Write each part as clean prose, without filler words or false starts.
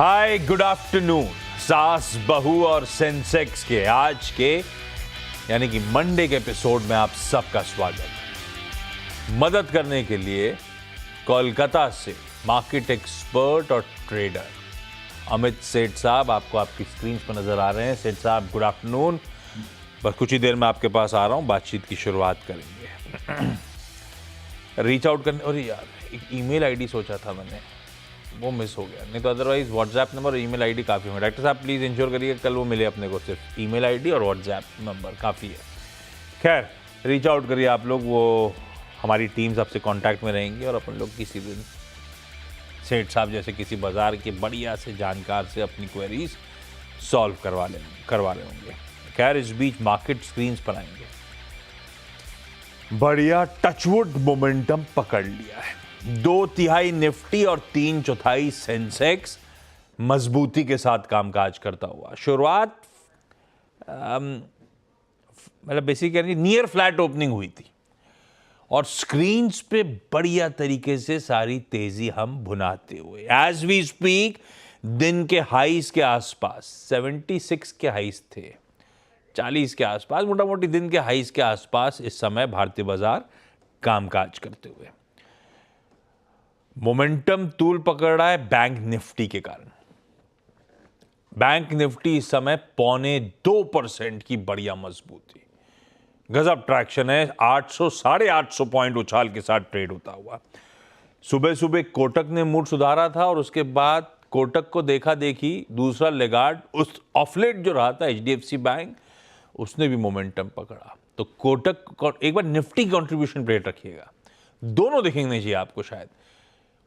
हाय good afternoon. सास बहू और सेंसेक्स के आज के यानी कि मंडे के एपिसोड में आप सबका स्वागत। मदद करने के लिए कोलकाता से मार्केट एक्सपर्ट और ट्रेडर अमित सेठ साहब आपको आपकी स्क्रीन पर नजर आ रहे हैं। सेठ साहब गुड आफ्टरनून। बस कुछ ही देर में आपके पास आ रहा हूं, बातचीत की शुरुआत करेंगे। रीच आउट करने और यार एक ईमेल आईडी सोचा था मैंने, वो मिस हो गया, नहीं तो अदरवाइज व्हाट्सएप नंबर और ईमेल आईडी काफ़ी है। डॉक्टर साहब प्लीज़ इंश्योर करिए कल वो मिले अपने को, सिर्फ ईमेल आईडी और व्हाट्सएप नंबर काफ़ी है। खैर रीच आउट करिए आप लोग, वो हमारी टीम सबसे कांटेक्ट में रहेंगी और अपन लोग किसी दिन सेठ साहब जैसे किसी बाजार के बढ़िया से जानकार से अपनी क्वेरीज सॉल्व करवा रहे होंगे। खैर इस बीच मार्केट स्क्रीन्स पर आएंगे। बढ़िया टचवुड मोमेंटम पकड़ लिया है। 2/3 निफ्टी और 3/4 सेंसेक्स मजबूती के साथ कामकाज करता हुआ। शुरुआत मतलब बेसिकली नियर फ्लैट ओपनिंग हुई थी और स्क्रीन्स पे बढ़िया तरीके से सारी तेजी हम भुनाते हुए एज वी स्पीक दिन के हाईस के आसपास 76 के हाईस थे, 40 के आसपास, मोटा मोटी दिन के हाईस के आसपास इस समय भारतीय बाजार कामकाज करते हुए। मोमेंटम तूल पकड़ रहा है बैंक निफ्टी के कारण। बैंक निफ्टी इस समय 0.25% की बढ़िया मजबूती, गजब ट्रैक्शन है। 800 850 पॉइंट उछाल के साथ ट्रेड होता हुआ। सुबह सुबह कोटक ने मूड सुधारा था और उसके बाद कोटक को देखा देखी दूसरा लेगार्ड उस ऑफलेट जो रहा था एचडीएफसी बैंक, उसने भी मोमेंटम पकड़ा। तो कोटक एक बार निफ्टी कंट्रीब्यूशन रेट रखिएगा, दोनों दिखेंगे चाहिए आपको शायद।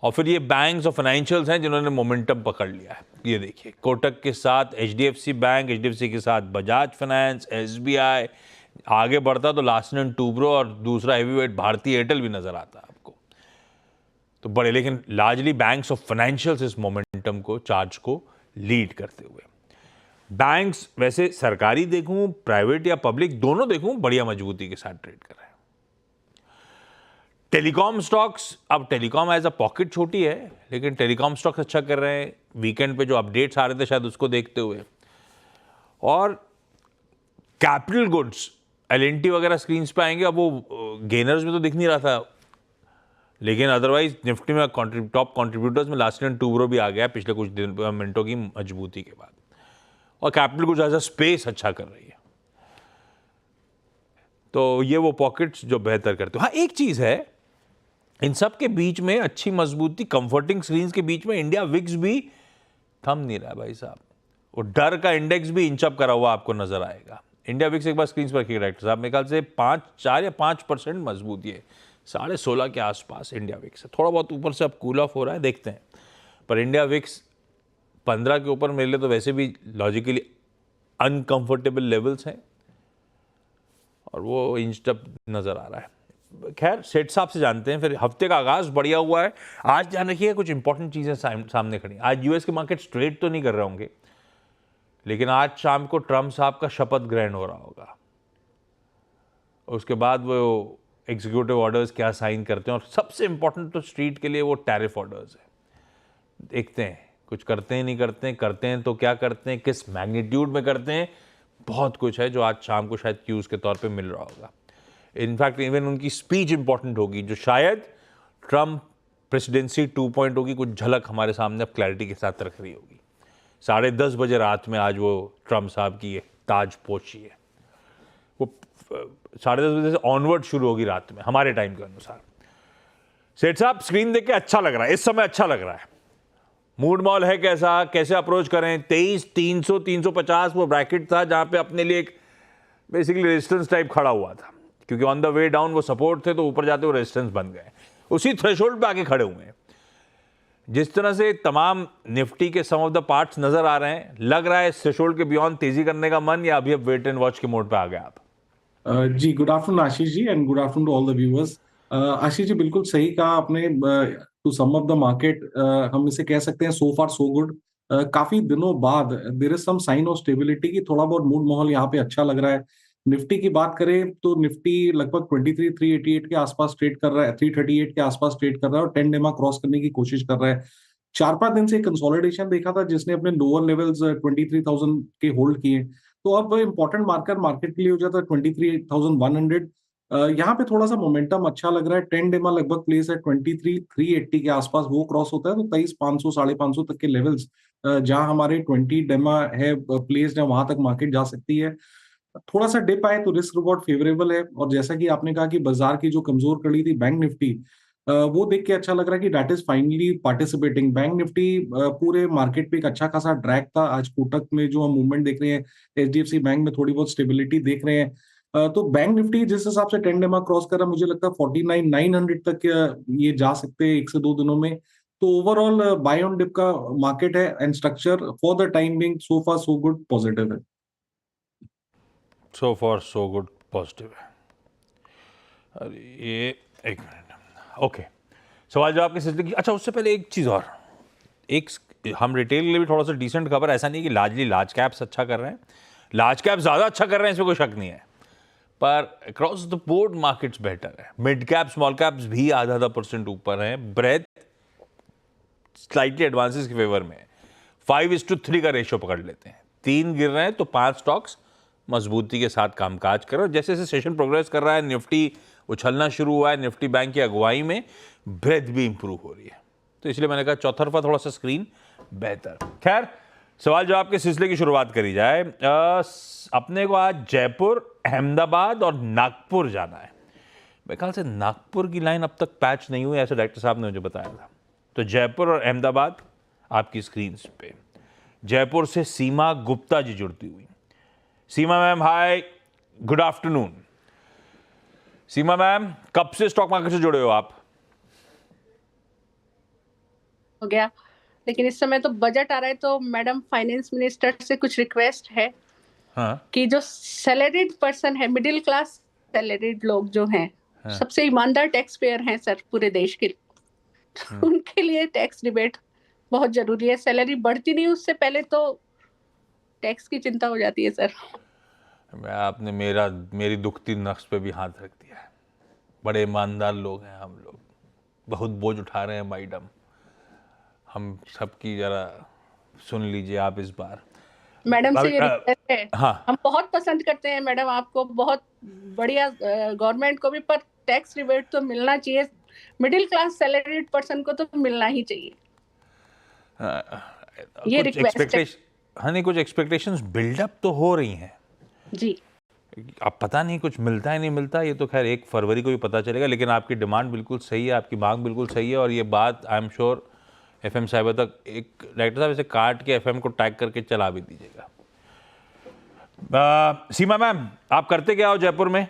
और फिर ये बैंक्स और फाइनेंशियल्स हैं जिन्होंने मोमेंटम पकड़ लिया है। ये देखिए कोटक के साथ एचडीएफसी बैंक, एचडीएफसी के साथ बजाज फाइनेंस, एसबीआई, आगे बढ़ता तो लार्सन & टूब्रो और दूसरा हेवीवेट भारतीय एयरटेल भी नजर आता है आपको। तो बड़े, लेकिन लार्जली बैंक्स और फाइनेंशियल्स इस मोमेंटम को, चार्ज को लीड करते हुए। बैंक्स वैसे सरकारी देखूं, प्राइवेट या पब्लिक दोनों देखूं, बढ़िया मजबूती के साथ ट्रेड कर रहे हैं। टेलीकॉम स्टॉक्स, अब टेलीकॉम एज अ पॉकेट छोटी है लेकिन टेलीकॉम स्टॉक्स अच्छा कर रहे हैं। वीकेंड पे जो अपडेट्स आ रहे थे शायद उसको देखते हुए। और कैपिटल गुड्स एलएनटी वगैरह स्क्रीन्स पे आएंगे। अब वो गेनर्स में तो दिख नहीं रहा था, लेकिन अदरवाइज निफ्टी में टॉप कंट्रीब्यूटर्स में लार्सन & टूब्रो भी आ गया पिछले कुछ मिनटों की मजबूती के बाद। और capital goods as a space अच्छा कर रही है। तो ये वो पॉकेट्स जो बेहतर करते हो। हाँ एक चीज है, इन सब के बीच में अच्छी मजबूती, कंफर्टिंग स्क्रीन्स के बीच में इंडिया विक्स भी थम नहीं रहा है भाई साहब। वो डर का इंडेक्स भी इंचअप करा हुआ आपको नजर आएगा। इंडिया विक्स एक बार स्क्रीन पर रखिएगा डायरेक्टर साहब, मेरे ख्याल से 4 या 5% मजबूती है, 16.5 के आसपास इंडिया विक्स है। थोड़ा बहुत ऊपर से अब कूल ऑफ हो रहा है, देखते हैं। पर इंडिया विक्स 15 के ऊपर मिले तो वैसे भी लॉजिकली अनकंफर्टेबल लेवल्स हैं और वो इंचअप नजर आ रहा है। खैर सेठ साहब से जानते हैं। फिर हफ्ते का आगाज बढ़िया हुआ है। आज ध्यान रखिए कुछ इंपॉर्टेंट चीजें सामने खड़ी। आज यूएस के मार्केट ट्रेड तो नहीं कर रहे होंगे, लेकिन आज शाम को ट्रम्प साहब का शपथ ग्रहण हो रहा होगा। उसके बाद वो एग्जीक्यूटिव ऑर्डर्स क्या साइन करते हैं, और सबसे इंपॉर्टेंट तो स्ट्रीट के लिए वो टैरिफ ऑर्डर्स है। देखते हैं कुछ करते हैं नहीं करते हैं, करते हैं तो क्या करते हैं, किस मैग्नीट्यूड में करते हैं। बहुत कुछ है जो आज शाम को शायद क्यूज के तौर पे मिल रहा होगा। इनफैक्ट इवन उनकी स्पीच इंपॉर्टेंट होगी जो शायद ट्रम्प प्रेसिडेंसी 2.0 की कुछ झलक हमारे सामने अब क्लैरिटी के साथ रख रही होगी। 10:30 बजे रात में आज वो ट्रम्प साहब की ताज पोशी है, वो 10:30 बजे से ऑनवर्ड शुरू होगी रात में हमारे टाइम के अनुसार। सेठ साहब स्क्रीन देख के अच्छा लग रहा है, इस समय अच्छा लग रहा है। मूड मॉल है कैसा, कैसे अप्रोच करें। 23 300 350 वो ब्रैकेट था जहां पे अपने लिए एक बेसिकली रेजिस्टेंस टाइप खड़ा हुआ था, क्योंकि ऑन द वे डाउन वो सपोर्ट थे तो ऊपर जाते वो रेजिस्टेंस बन गए। उसी थ्रेशोल्ड पे आके खड़े हुए हैं। जिस तरह से तमाम निफ्टी के सम ऑफ द पार्ट्स नजर आ रहे हैं, लग रहा है थ्रेशोल्ड के बियॉन्ड तेजी करने का मन, या अभी अब वेट एंड वॉच के मोड पे आ गए आप? जी good afternoon Ashish ji and good afternoon to all the viewers. Ashish ji बिल्कुल सही कहा आपने। To sum up the market हम इसे कह सकते हैं सो फार सो गुड। काफी दिनों बाद there is some sign of stability की थोड़ा बहुत मूड माहौल यहाँ पे अच्छा लग रहा है। निफ्टी की बात करें तो निफ्टी लगभग 23,388 के आसपास ट्रेड कर रहा है, 338 के आसपास ट्रेड कर रहा है और 10 डेमा क्रॉस करने की कोशिश कर रहा है। 4-5 दिन से कंसोलिडेशन देखा था जिसने अपने लोअर लेवल्स 23,000 के होल्ड किए। तो अब इंपॉर्टेंट मार्कर मार्केट के लिए हो जाता है 23,100। यहाँ पे थोड़ा सा मोमेंटम अच्छा लग रहा है। 10 डेमा लगभग प्लेस है 23,380 के आसपास, वो क्रॉस होता है तो 23,500 550 तक के लेवल्स जहां हमारे 20 डेमा है प्लेस्ड है, वहां तक मार्केट जा सकती है। थोड़ा सा डिप आए तो रिस्क रिवॉर्ड फेवरेबल है। और जैसा कि आपने कहा कि बाजार की जो कमजोर कड़ी थी बैंक निफ्टी, वो देख के अच्छा लग रहा है कि that is finally participating. Bank Nifty पूरे मार्केट पे एक अच्छा खासा ड्रैग था। आज कोटक में जो हम मूवमेंट देख रहे हैं, एचडीएफसी बैंक में थोड़ी बहुत स्टेबिलिटी देख रहे हैं। तो बैंक निफ्टी जिस हिसाब से 10 डेमा क्रॉस कर रहा है, मुझे लगता है 49,900 तक ये जा सकते हैं 1 से 2 दिनों में। तो ओवरऑल बाय ऑन डिप का मार्केट है and structure for the time being so far so good positive है। So for so good positive है। अरे ये एक मिनट, ओके, सवाल जवाब के सिलसिले की। अच्छा, उससे पहले एक चीज़ और, एक हम रिटेल के लिए भी थोड़ा सा डिसेंट खबर, ऐसा नहीं कि लार्जली लार्ज कैप्स अच्छा कर रहे हैं, लार्ज कैप ज़्यादा अच्छा कर रहे हैं, इसमें कोई शक नहीं है, पर across the board markets better है। मिड कैप स्मॉल कैप्स भी आधा % ऊपर हैं, ब्रेथ स्लाइटली एडवांसेस के फेवर में है। 5:3 का रेशियो पकड़ लेते हैं, 3 गिर रहे हैं तो 5 स्टॉक्स मजबूती के साथ कामकाज कर रहे हैं। जैसे जैसे सेशन प्रोग्रेस कर रहा है, निफ्टी उछलना शुरू हुआ है, निफ्टी बैंक की अगुवाई में ब्रेथ भी इंप्रूव हो रही है, तो इसलिए मैंने कहा चौतरफा थोड़ा सा स्क्रीन बेहतर। खैर, सवाल जवाब के सिलसिले की शुरुआत करी जाए। अपने को आज जयपुर, अहमदाबाद और नागपुर जाना है। मेरे ख्याल से नागपुर की लाइन अब तक पैच नहीं हुई, ऐसे डायरेक्टर साहब ने मुझे बताया था। तो जयपुर और अहमदाबाद आपकी स्क्रीन पे। जयपुर से सीमा गुप्ता जी जुड़ती हुई। सीमा मैम, हाय, गुड आफ्टरनून। सीमा मैम, कब से स्टॉक मार्केट से जुड़े हो आप? हो गया, लेकिन इस समय तो बजट आ रहा है, तो मैडम फाइनेंस मिनिस्टर से कुछ रिक्वेस्ट है। हाँ, कि जो सैलरीड पर्सन है, मिडिल क्लास सैलरीड लोग जो हैं, हाँ। सबसे ईमानदार टैक्स पेयर हैं सर पूरे देश के। उनके लिए टैक्स रिबेट बहुत जरूरी है। सैलरी बढ़ती नहीं उससे पहले तो टैक्स की चिंता हो जाती है सर। आपने मेरी दुखती नफ्स पे भी हाथ रख दिया है। बड़े ईमानदार लोग हैं हम लोग, बहुत बोझ उठा रहे हैं मैडम, हम सबकी जरा सुन लीजिए आप इस बार। मैडम से ये रिक्वेस्ट है। हाँ, हम बहुत पसंद करते हैं मैडम आपको, बहुत बढ़िया गवर्नमेंट को भी, पर टैक्स रिबेट तो मिलना चाहिए। मिडिल क्लास सैलरीड पर्सन को तो मिलना ही चाहिए। ये कुछ रिक्वेस्ट है एक्सपेक्टेशन, हाँ नहीं, कुछ एक्सपेक्टेशंस बिल्डअप तो हो रही हैं जी। अब पता नहीं कुछ मिलता है नहीं मिलता, ये तो खैर 1 फरवरी को भी पता चलेगा। लेकिन आपकी डिमांड बिल्कुल सही है, आपकी मांग बिल्कुल सही है, और ये बात I am sure FM cyber तक, एक डायरेक्टर साहब इसे काट के एफएम को टैग करके चला भी दीजिएगा। सीमा मैम, आप करते क्या हो जयपुर में?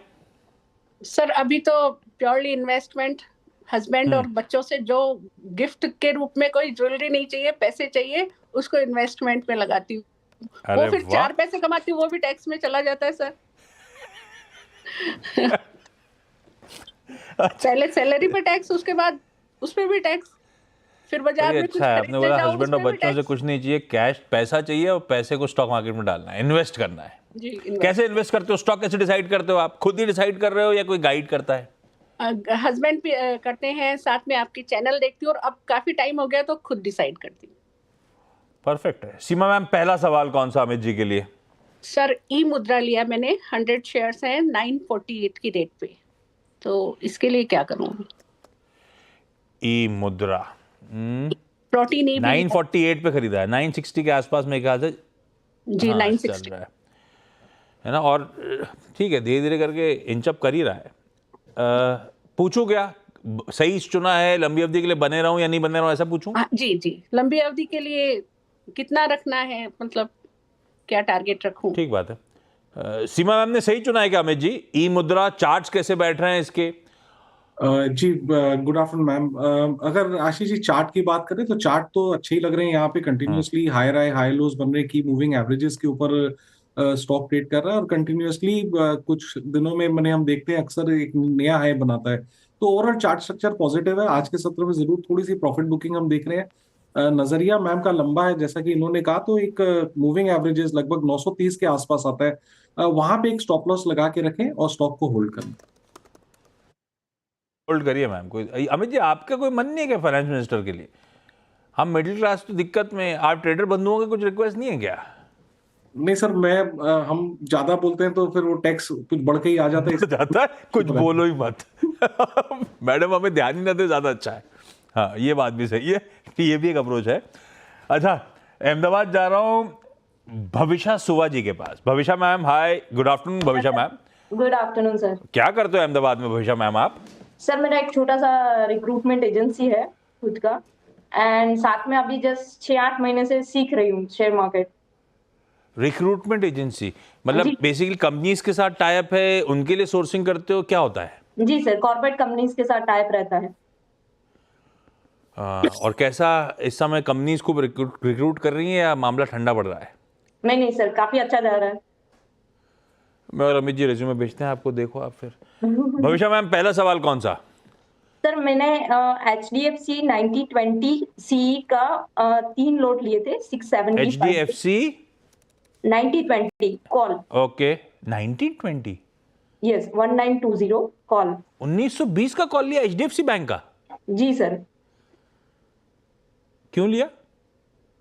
सर अभी तो प्योरली इन्वेस्टमेंट, हस्बैंड और बच्चों से जो गिफ्ट के रूप में कोई ज्वेलरी नहीं चाहिए, पैसे चाहिए, उसको इन्वेस्टमेंट में लगाती हूँ। वो फिर 4 पैसे कमाती हूँ, वो भी टैक्स में चला जाता है सर। पहले सैलरी पे टैक्स, उसके बाद उस पे भी टैक्स, फिर बाजार में कुछ अच्छा है, आपने खरीदने बोला जाओ हस्बैंड और उसमें भी बच्चों से टैक्स। कुछ नहीं चाहिए, कैश पैसा चाहिए, और पैसे को स्टॉक मार्केट में डालना है, इन्वेस्ट करना है जी। कैसे इन्वेस्ट करते हो? स्टॉक कैसे डिसाइड करते हो? आप खुद ही डिसाइड कर रहे हो या कोई गाइड करता है? हस्बैंड भी करते हैं, साथ में आपकी चैनल देखती हूँ, और अब काफी टाइम हो गया तो खुद डिसाइड करती हूँ। परफेक्ट है। सीमा मैम, पहला सवाल कौन सा अमित जी के लिए? सर ई मुद्रा लिया मैंने, 100 शेयर्स हैं 948 की रेट पे, तो इसके लिए क्या करूँ? ई मुद्रा प्रोटीन ई 948 पे खरीदा है, 960 के आसपास मेरे ख्याल से जी। हाँ, 960 चल रहा है ना, और ठीक है, धीरे धीरे करके इंचअप कर ही रहा है। पूछूं क्या, सही चुना है, लंबी अवधि के लिए बने रहूं या नहीं बने रहूं, ऐसा पूछूं? जी जी, लंबी अवधि के लिए कितना रखना है, मतलब क्या टारगेट रखूं? ठीक बात है। सीमा मैम ने सही चुना है क्या अमित जी? ई मुद्रा चार्ट्स कैसे बैठ रहे हैं इसके? जी, गुड आफ्टरनून मैम। अगर आशीष जी चार्ट की बात करें तो चार्ट तो अच्छे ही लग रहे हैं। यहाँ पे कंटिन्यूअसली हाई लोज बन रहे हैं, की मूविंग एवरेजेस के ऊपर स्टॉक ट्रेड कर रहा है, और कंटिन्यूअसली कुछ दिनों में मैंने हम देखते हैं अक्सर एक नया हाई बनाता है। तो ओवरऑल चार्ट स्ट्रक्चर पॉजिटिव है। आज के सत्र में जरूर थोड़ी सी प्रॉफिट बुकिंग हम देख रहे हैं। नजरिया मैम का लंबा है, जैसा कि इन्होंने कहा, तो एक मूविंग एवरेजेस लगभग 930 के आसपास आता है। वहां पे एक स्टॉप लॉस लगा के रखें और स्टॉक को होल्ड करें। होल्ड करिए मैम। कोई अमित जी, आपका कोई मन नहीं है क्या फाइनेंस मिनिस्टर के लिए? हम मिडिल क्लास तो दिक्कत में, आप ट्रेडर बंधुओं के कुछ रिक्वेस्ट नहीं है क्या? नहीं सर, हम ज्यादा बोलते हैं तो फिर वो टैक्स कुछ बढ़ के ही आ जाता है। जाता है, कुछ बोलो ही मत। मैडम हमें ध्यान ही ना दे, ज्यादा अच्छा है। हाँ, ये बात भी सही है कि ये भी एक अप्रोच है। अच्छा, अहमदाबाद जा रहा हूँ भविषा सुवा जी के पास। Bhavisha ma'am, hi, good afternoon Bhavisha ma'am. Good afternoon sir. क्या करते हो अहमदाबाद में भविषा मैम आप? सर मेरा एक छोटा सा रिक्रूटमेंट एजेंसी है खुद का, एंड साथ में अभी जस्ट 6-8 महीने से सीख रही हूँ शेयर मार्केट। रिक्रूटमेंट एजेंसी मतलब जी। बेसिकली कंपनीज के साथ टाई अप है, उनके लिए सोर्सिंग करते हो, क्या होता है? जी सर, कॉर्पोरेट कंपनीज के साथ टाई अप रहता है। और कैसा इस समय कंपनीज को रिक्रूट कर रही है या मामला ठंडा पड़ रहा है? नहीं सर, काफी अच्छा जा रहा है। मैं और अमित जी रेज्यूमे भेजते हैं आपको, देखो आप फिर। भविषा मैम, पहला सवाल कौन सा? सर मैंने HDFC 9020 CE का 3 लोट लिए थे 675 HDFC 9020 call. Okay, 1920 yes, 1920 call. 1920 का कॉल लिया HDFC बैंक का? जी सर। क्यों लिया?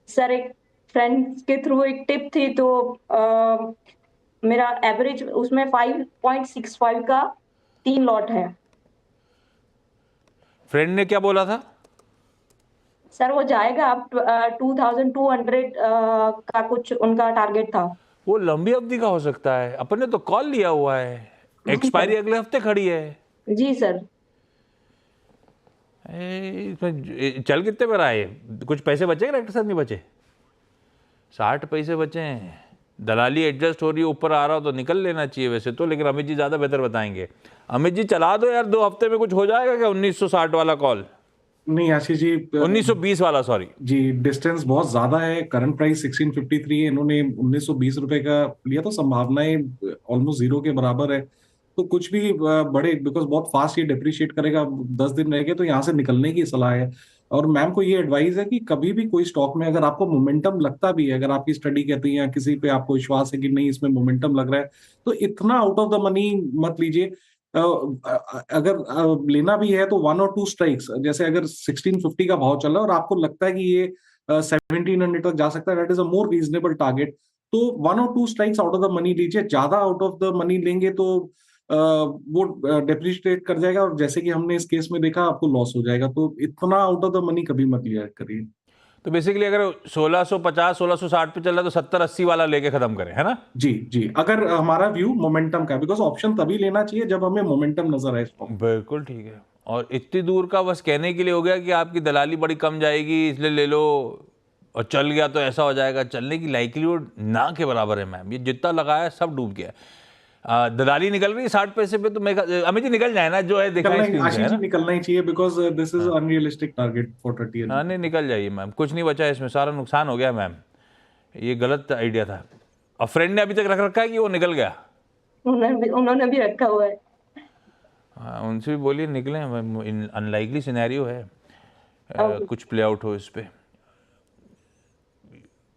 सर एक फ्रेंड के थ्रू एक टिप थी, तो मेरा एवरेज उसमें 5.65 का 3 लॉट है। फ्रेंड ने क्या बोला था? सर वो जाएगा अब 2200 का कुछ उनका टारगेट था। वो लंबी अवधि का हो सकता है, अपन ने तो कॉल लिया हुआ है, एक्सपायरी अगले हफ्ते खड़ी है। जी सर। इसमें चल कितने पर आए? कुछ पैसे बचे डॉक्टर साहब? नहीं बचे, 60 पैसे बचे हैं। दलाली एडजस्ट हो रही है, ऊपर आ रहा हो तो निकल लेना चाहिए वैसे तो, लेकिन अमित जी ज़्यादा बेहतर बताएंगे। अमित जी चला दो यार, 2 हफ्ते में कुछ हो जाएगा क्या? 1960 वाला कॉल, नहीं आशीष जी, 1920 वाला, सॉरी जी डिस्टेंस बहुत ज्यादा है। करंट प्राइस 1653 है, इन्होंने 1920 रुपए का लिया, तो संभावनाएं ऑलमोस्ट जीरो के बराबर है। तो कुछ भी बड़े, बिकॉज बहुत फास्ट ये डिप्रिशिएट करेगा, 10 दिन रह गए, तो यहाँ से निकलने की सलाह है। और मैम को ये एडवाइस है कि कभी भी कोई स्टॉक में अगर आपको मोमेंटम लगता भी है, अगर आपकी स्टडी कहती है या किसी पे आपको विश्वास है कि नहीं इसमें मोमेंटम लग रहा है, तो इतना आउट ऑफ द मनी मत लीजिए। अगर लेना भी है तो 1 और 2 स्ट्राइक्स, जैसे अगर 1650 का भाव चल रहा है और आपको लगता है कि ये 1700 तक जा सकता है, that is a more reasonable target, तो 1 और 2 strikes out of the money लीजिए। ज्यादा आउट ऑफ द मनी लेंगे तो वो डेप्रिशिएट कर जाएगा, और जैसे कि हमने इस केस में देखा, आपको लॉस हो जाएगा। तो इतना आउट ऑफ द मनी कभी मत लिया करिए। तो बेसिकली अगर 1650 1660 पे चल रहा है तो 70-80 वाला लेके खत्म करें, है ना? जी जी, अगर हमारा व्यू मोमेंटम का, बिकॉज ऑप्शन तभी लेना चाहिए जब हमें मोमेंटम नजर आए स्टॉक। बिल्कुल ठीक है। और इतनी दूर का बस कहने के लिए हो गया कि आपकी दलाली बड़ी कम जाएगी इसलिए ले लो, और चल गया तो ऐसा हो जाएगा, चलने की लाइक्लीहुड ना के बराबर है मैम। ये जितना लगाया सब डूब गया। दलाली निकल रही है 60 पैसे पे, तो मैं अमित जी निकल जाए ना, जो है दिखाई स्क्रीन पे, आशीष है जी ना? निकलना ही चाहिए, because this is unrealistic target for 30 हाँ नहीं, निकल जाइए मैम, कुछ नहीं बचा इसमें, सारा नुकसान हो गया मैम। ये गलत आइडिया था। और फ्रेंड ने अभी तक रख रखा है कि वो निकल गया? उन्होंने भी रखा हुआ है। हाँ, उनसे भी बोलिए निकले, अनलाइकली सिनेरियो है, कुछ प्ले आउट हो इस पे।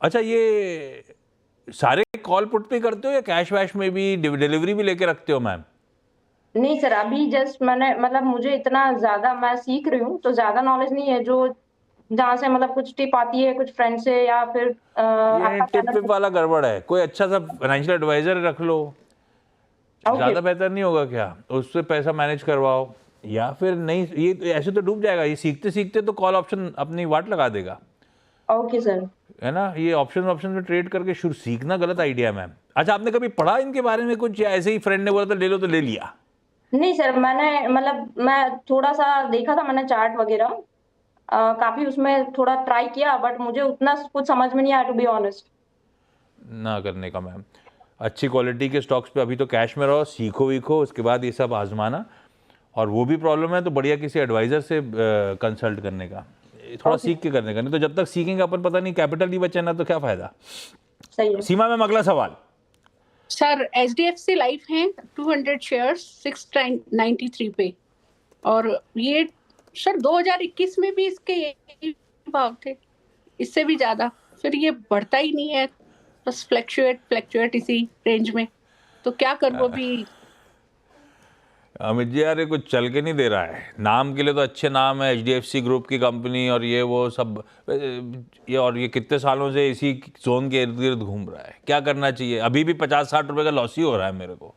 अच्छा, ये सारे कॉल पुट पे करते हो या कैश वैश में भी डिलीवरी भी लेके रखते हो मैम? नहीं सर, अभी जस्ट मैंने, मतलब मुझे इतना ज्यादा, मैं सीख रही हूँ तो ज्यादा नॉलेज नहीं है। जो जहाँ से मतलब कुछ टिप आती है कुछ फ्रेंड से, या फिर ये टिप टिप वाला गड़बड़ है। कोई अच्छा सा फाइनेंशियल एडवाइजर रख लो, ज्यादा बेहतर नहीं होगा क्या? उससे पैसा मैनेज करवाओ, या फिर नहीं, ये ऐसे तो डूब जाएगा। ये सीखते सीखते तो कॉल ऑप्शन अपनी वाट लगा देगा। Okay sir. है ना? ये ऑप्शन में ट्रेड करके शुरू सीखना गलत आइडिया है मैम। अच्छा, आपने कभी पढ़ा इनके बारे में कुछ, या ऐसे ही फ्रेंड ने बोला था ले लो तो ले लिया? नहीं सर, मैंने मतलब मैं थोड़ा सा देखा था, मैंने चार्ट वगैरह काफी उसमें थोड़ा ट्राई किया, बट मुझे उतना कुछ समझ में नहीं आया, टू बी ऑनेस्ट। ना करने का मैम। अच्छी क्वालिटी के स्टॉक्स पे अभी तो कैश में रहो, सीखो वीखो, उसके बाद ये सब आजमाना। और वो भी प्रॉब्लम है तो बढ़िया किसी एडवाइजर से कंसल्ट करने का, थोड़ा सीख के करने का। नहीं तो जब तक सीखेंगे अपन, पता नहीं कैपिटल नहीं बचे ना, तो क्या फायदा। सही है। सीमा मैम, अगला सवाल। सर HDFC लाइफ है 200 शेयर्स 693 पे, और ये सर 2021 में भी इसके यही भाव थे, इससे भी ज्यादा। फिर ये बढ़ता ही नहीं है, बस फ्लैक्चुएट इसी रेंज में। तो क्या करूँ अभी? अमित जी यार ये कुछ चल के नहीं दे रहा है। नाम के लिए तो अच्छे नाम है, HDFC ग्रुप की कंपनी और ये वो सब, ये कितने सालों से इसी जोन के इर्द गिर्द घूम रहा है। क्या करना चाहिए? अभी भी 50-60 रुपए का लॉस ही हो रहा है मेरे को।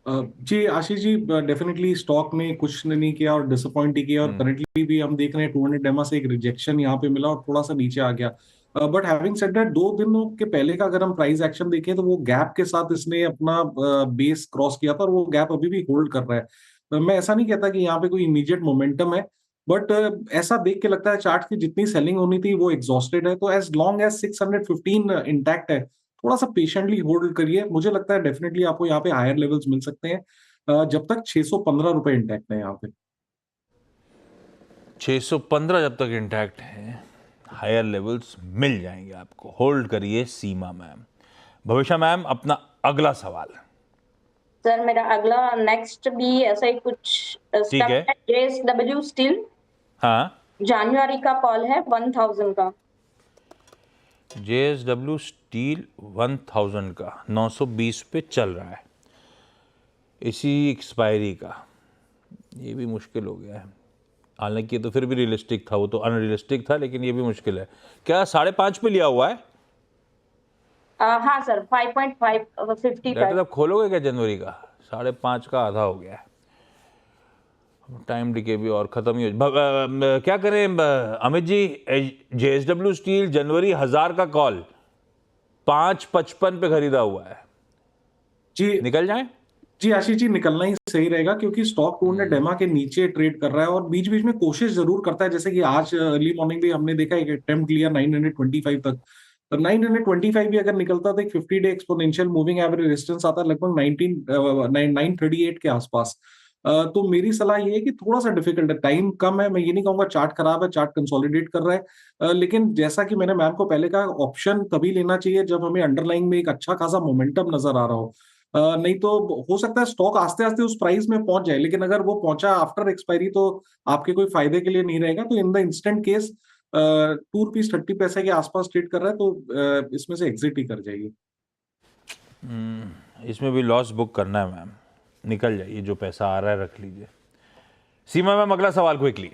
जी आशीष जी, डेफिनेटली स्टॉक ने कुछ नहीं किया और डिसअपॉइंट ही किया, और करंटली भी हम देख रहे हैं 200 डेमा से एक रिजेक्शन यहाँ पे मिला और थोड़ा सा नीचे आ गया। बट हैविंग सेड दैट, 2 दिनों के पहले का अगर हम प्राइस एक्शन देखें तो वो गैप के साथ इसने अपना बेस क्रॉस किया था और वो गैप अभी भी होल्ड कर रहा है। मैं ऐसा नहीं कहता कि यहाँ पे कोई इमीडिएट मोमेंटम है, बट ऐसा देख के लगता है चार्ट की जितनी सेलिंग होनी थी वो एग्जॉस्टेड है। तो एज लॉन्ग एज 615 इंटैक्ट है, थोड़ा सा पेशेंटली होल्ड करिए। मुझे लगता है डेफिनेटली आपको यहाँ पे हायर लेवल्स मिल सकते हैं, जब तक 615 रुपए इंटैक्ट है यहाँ पे। 615 जब तक इंटैक्ट है, हायर लेवल्स मिल जाएंगे आपको। होल्ड करिए सीमा मैम। भविष्य मैम, अपना अगला सवाल। सर मेरा अगला नेक्स्ट भी ऐसा ही कुछ ठीक है। JSW स्टील, हाँ, जनवरी का कॉल है 1000 का। JSW स्टील 1000 का 920 पे चल रहा है, इसी एक्सपायरी का। ये भी मुश्किल हो गया है। हालांकि ये तो फिर भी रियलिस्टिक था, वो तो अनरियलिस्टिक था, लेकिन ये भी मुश्किल है। क्या 5.5 पे लिया हुआ है? हाँ सर, 5.550 डॉक्टर का। साहब खोलोगे क्या जनवरी का? 5.5 का आधा हो गया है। टाइम डिके भी और खत्म ही हो। क्या करें अमित जी? JSW स्टील जनवरी 1000 का कॉल 5.55 पे खरीदा हुआ है, जी निकल जाए? जी आशीष जी, निकलना ही सही रहेगा क्योंकि स्टॉक 200 डेमा के नीचे ट्रेड कर रहा है और बीच बीच में कोशिश जरूर करता है। जैसे कि आज अर्ली मॉर्निंग भी हमने देखा एक अटेम्प्ट लिया 925 तक। 925 भी अगर निकलता तो एक 50 day exponential moving average resistance आता लगभग 938 के आसपास। तो मेरी सलाह ये है कि थोड़ा सा डिफिकल्ट है, टाइम कम है। मैं ये नहीं कहूंगा चार्ट खराब है, चार्ट कंसोलिडेट कर रहा है, लेकिन जैसा कि मैंने मैम को पहले कहा, ऑप्शन तभी लेना चाहिए जब हमें अंडरलाइंग में एक अच्छा खासा मोमेंटम नजर आ रहा हो। नहीं तो हो सकता है स्टॉक आस्ते आस्ते उस प्राइस में पहुंच जाए, लेकिन अगर वो पहुंचा आफ्टर एक्सपायरी तो आपके कोई फायदे के लिए नहीं रहेगा। तो in the instant case 2 rupees 30 पैसे के आसपास ट्रेड कर रहा है तो इसमें से एग्जिट ही कर जाइए। इसमें भी लॉस बुक करना है मैम, निकल जाइए, जो पैसा आ रहा है रख लीजिए। सीमा मैम, अगला सवाल क्विकली।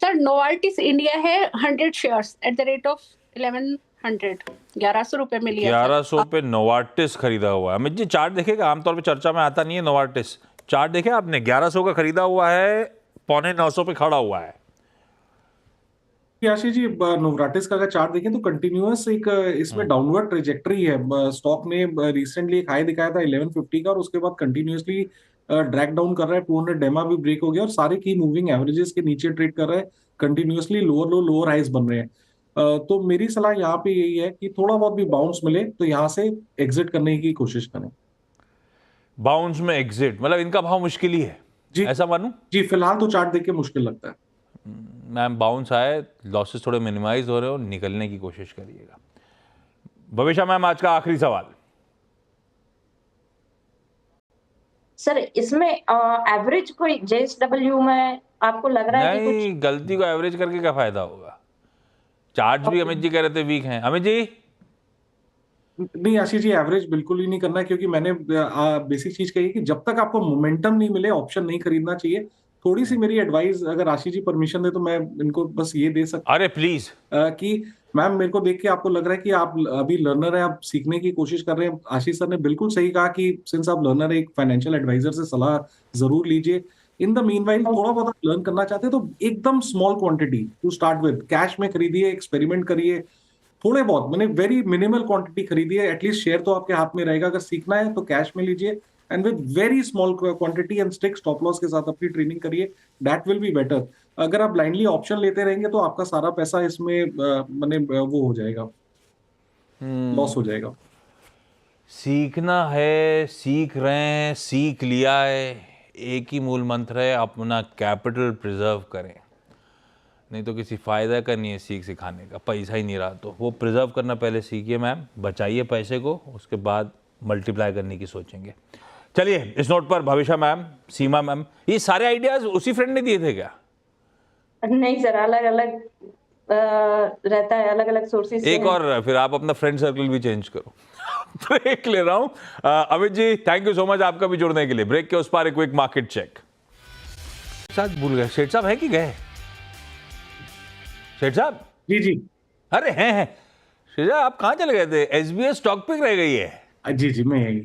सर नोवार्टिस इंडिया है 100 shares at the rate of 1100, 1100 रुपए में लिया। 1100 पे नोवार्टिस खरीदा हुआ है। अमित जी चार्ट देखेगा, आमतौर पे चर्चा में आता नहीं है नोवार्टिस। चार्ट देखे आपने? 1100 का खरीदा हुआ है, 850 पे खड़ा हुआ है। आशीष जी, नोवार्टिस का अगर चार्ट देखें तो कंटिन्यूअस एक इसमें डाउनवर्ड ट्रेजेक्टरी है। स्टॉक ने रिसेंटली एक हाई दिखाया था 1150 का और उसके बाद कंटिन्यूअसली ड्रैग डाउन कर रहा है। 200 डेमा भी ब्रेक हो गया और सारे की मूविंग एवरेजेस के नीचे ट्रेड कर रहा है। Continuously lower low lower highs बन रहे हैं। तो मेरी सलाह यहाँ पे यही है कि थोड़ा बहुत भी बाउंस मिले तो यहाँ से एग्जिट करने की कोशिश करें। बाउंस में एग्जिट मतलब इनका भाव मुश्किल ही है जी, ऐसा मानूं? जी फिलहाल तो चार्ट देख के मुश्किल लगता है। मैम बाउंस आए, लॉसेस थोड़े मिनिमाइज हो रहे हो, निकलने की कोशिश करिएगा। भविष्य मैम, आज का आखिरी सवाल। सर इसमें एवरेज कोई JSW में आपको लग रहा है कि कुछ? नहीं, गलती को एवरेज करके क्या फायदा होगा? चार्ज भी अमित जी कह रहे थे वीक हैं। अमित जी नहीं आशीष जी, एवरेज बिल्कुल ही नहीं करना है क्योंकि मैंने बेसिक चीज कही कि जब तक आपको मोमेंटम नहीं मिले ऑप्शन नहीं खरीदना चाहिए। थोड़ी सी मेरी एडवाइस, अगर आशीष जी परमिशन दे तो मैं इनको बस ये दे सकता अरे प्लीज। कि मैम मेरे को देख के आपको लग रहा है कि आप अभी लर्नर है, आप सीखने की कोशिश कर रहे हैं। आशीष सर ने बिल्कुल सही कहा कि सिंस आप लर्नर है, एक फाइनेंशियल एडवाइजर से सलाह जरूर लीजिए। इन द मीनवाइल थोड़ा बहुत आप लर्न करना चाहते हैं तो एकदम small quantity to start with, cash में खरीदिए, एक्सपेरिमेंट करिए। थोड़े बहुत मैंने वेरी मिनिमल क्वांटिटी खरीदी है, एटलीस्ट शेयर तो आपके हाथ में रहेगा। अगर सीखना है तो कैश में लीजिए and with very small quantity and stick stop loss के साथ अपनी ट्रेनिंग करिए, दैट विल बी बेटर। अगर आप ब्लाइंडली ऑप्शन लेते रहेंगे तो आपका सारा पैसा इसमें वो हो जाएगा, लॉस हो जाएगा। सीखना है, सीख रहे हैं, सीख लिया है, एक ही मूल मंत्र है, अपना कैपिटल प्रिजर्व करें। नहीं तो किसी फायदा का नहीं है सीख सिखाने का, पैसा ही नहीं रहा तो वो प्रिजर्व करना पहले सीखिए मैम, बचाइए पैसे को, उसके बाद मल्टीप्लाई करने की सोचेंगे। चलिए इस नोट पर भविष्य मैम, सीमा मैम, ये सारे आइडियाज उसी फ्रेंड ने दिए थे क्या? नहीं सर, अलग अलग रहता है, अलग अलग सोर्सेज से एक और फिर आप अपना फ्रेंड सर्कल भी चेंज करो। ब्रेक ले रहा हूं। Amit ji thank you so much आपका भी जुड़ने के लिए। ब्रेक के उस पार एक क्विक मार्केट चेक। साथ भूल गए, सेठ साहब है कि गए? सेठ साहब? जी जी अरे हैं। सेठ साहब आप कहां चले गए थे? एसबीएस स्टॉक पिक रह गई है। जी मैं यही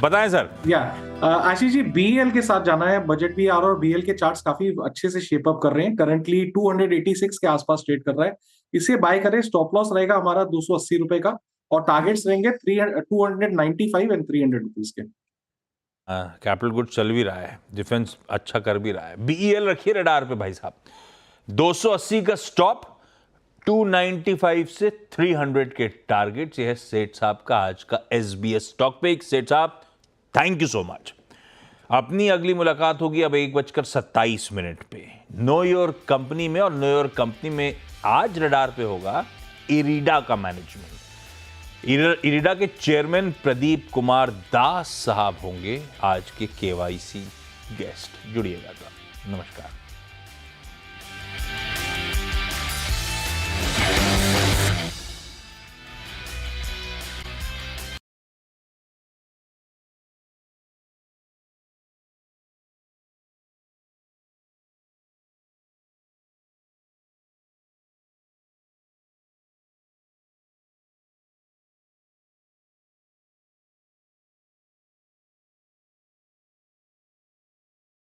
बताएं सर। या आशीष जी, बीएल के साथ जाना है। बजट भी आ रहा है और बीएल के चार्ट्स काफी अच्छे से शेप अप कर रहे हैं। करंटली 286 के आसपास ट्रेड कर रहा है। इसे बाय करें। स्टॉप लॉस रहेगा हमारा 280 रुपए का और टारगेट्स रहेंगे 295 एंड 300 रुपीज के। कैपिटल गुड चल भी रहा है, डिफेंस अच्छा कर भी रहा है। बीईएल रखिए रडार पे भाई साहब। 280 का स्टॉप, 295 से 300 के टारगेट। ये है सेठ साहब का आज का एसबीएस स्टॉक पे। सेठ साहब थैंक यू सो मच। अपनी अगली मुलाकात होगी अब 1:27 पे नो योर कंपनी में। और नो योर कंपनी में आज रडार पे होगा इरिडा का मैनेजमेंट। इरिडा के चेयरमैन प्रदीप कुमार दास साहब होंगे आज के केवाईसी गेस्ट। जुड़िएगा। नमस्कार।